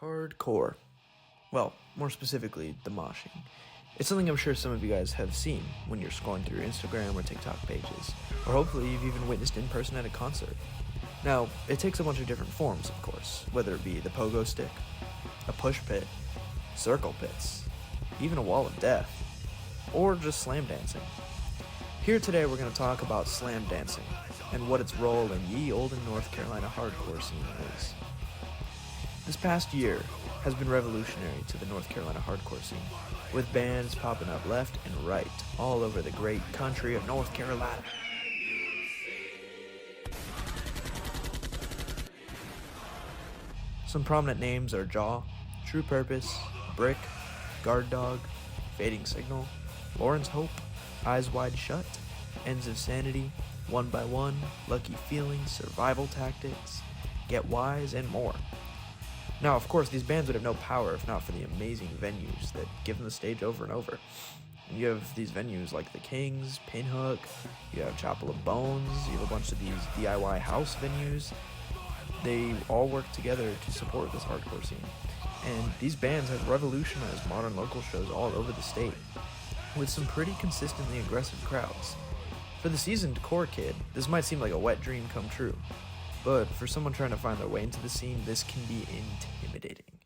Hardcore. Well, more specifically, the moshing. It's something I'm sure some of you guys have seen when you're scrolling through your Instagram or TikTok pages, or hopefully you've even witnessed in person at a concert. Now, it takes a bunch of different forms, of course, whether it be the pogo stick, a push pit, circle pits, even a wall of death, or just slam dancing. Here today we're going to talk about slam dancing and what its role in ye olden North Carolina hardcore scene is. This past year has been revolutionary to the North Carolina hardcore scene, with bands popping up left and right all over the great country of North Carolina. Some prominent names are Jaw, True Purpose, Brick, Guard Dog, Fading Signal, Lauren's Hope, Eyes Wide Shut, Ends of Sanity, One by One, Lucky Feelings, Survival Tactics, Get Wise, and more. Now, of course, these bands would have no power if not for the amazing venues that give them the stage over and over. And you have these venues like the Kings, Pinhook, you have Chapel of Bones, you have a bunch of these DIY house venues. They all work together to support this hardcore scene. And these bands have revolutionized modern local shows all over the state, with some pretty consistently aggressive crowds. For the seasoned core kid, this might seem like a wet dream come true, but for someone trying to find their way into the scene, this can be intimidating.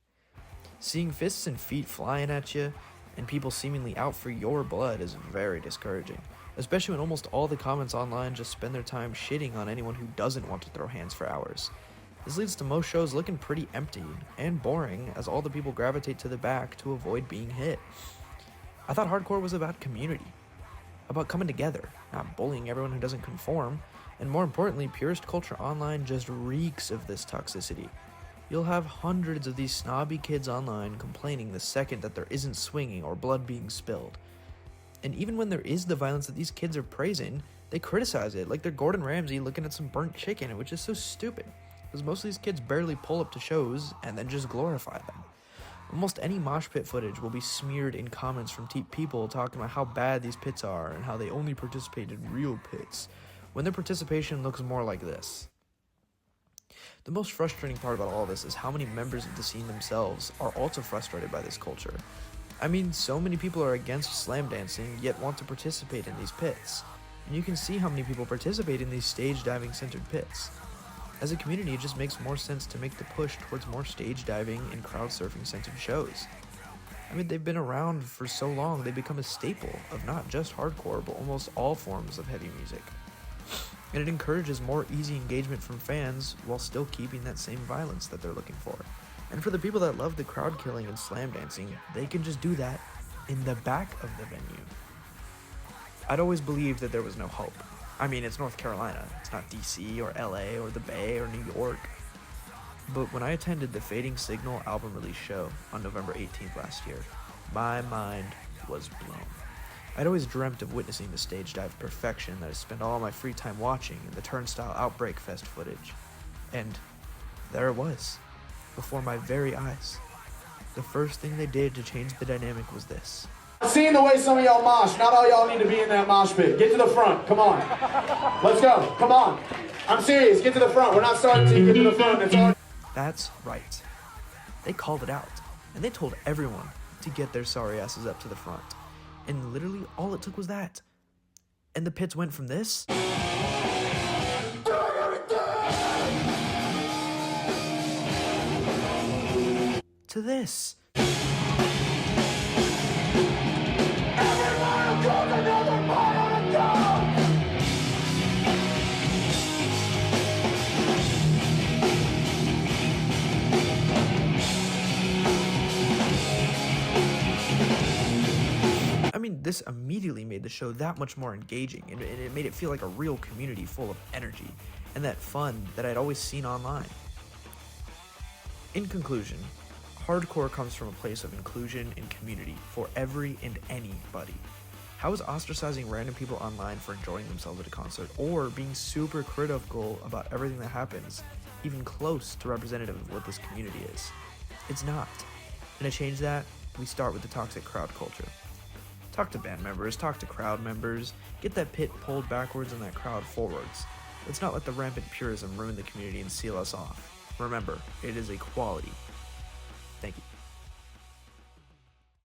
Seeing fists and feet flying at you, and people seemingly out for your blood is very discouraging, especially when almost all the comments online just spend their time shitting on anyone who doesn't want to throw hands for hours. This leads to most shows looking pretty empty and boring as all the people gravitate to the back to avoid being hit. I thought hardcore was about community, about coming together, not bullying everyone who doesn't conform, and more importantly, purist culture online just reeks of this toxicity. You'll have hundreds of these snobby kids online complaining the second that there isn't swinging or blood being spilled. And even when there is the violence that these kids are praising, they criticize it like they're Gordon Ramsay looking at some burnt chicken, which is so stupid, because most of these kids barely pull up to shows and then just glorify them. Almost any mosh pit footage will be smeared in comments from people talking about how bad these pits are and how they only participate in real pits, when their participation looks more like this. The most frustrating part about all this is how many members of the scene themselves are also frustrated by this culture. I mean, so many people are against slam dancing, yet want to participate in these pits. And you can see how many people participate in these stage diving centered pits. As a community, it just makes more sense to make the push towards more stage diving and crowd surfing centered shows. I mean, they've been around for so long, they become a staple of not just hardcore, but almost all forms of heavy music. And it encourages more easy engagement from fans while still keeping that same violence that they're looking for. And for the people that love the crowd killing and slam dancing, they can just do that in the back of the venue. I'd always believed that there was no hope. I mean, it's North Carolina. It's not DC or LA or the Bay or New York. But when I attended the Fading Signal album release show on November 18th last year, my mind was blown. I'd always dreamt of witnessing the stage dive perfection that I spent all my free time watching in the Turnstile Outbreak Fest footage. And there it was, before my very eyes. The first thing they did to change the dynamic was this. Seeing the way some of y'all mosh, not all y'all need to be in that mosh pit. Get to the front, come on. Let's go, come on. I'm serious, get to the front. We're not starting till you get to the front. That's right. They called it out, and they told everyone to get their sorry asses up to the front. And literally all it took was that. And the pits went from this to this. I mean, this immediately made the show that much more engaging, and it made it feel like a real community full of energy and that fun that I'd always seen online. In conclusion, hardcore comes from a place of inclusion and community for every and anybody. How is ostracizing random people online for enjoying themselves at a concert or being super critical about everything that happens even close to representative of what this community is? It's not. And to change that, we start with the toxic crowd culture. Talk to band members, talk to crowd members, get that pit pulled backwards and that crowd forwards. Let's not let the rampant purism ruin the community and seal us off. Remember, it is a quality. Thank you.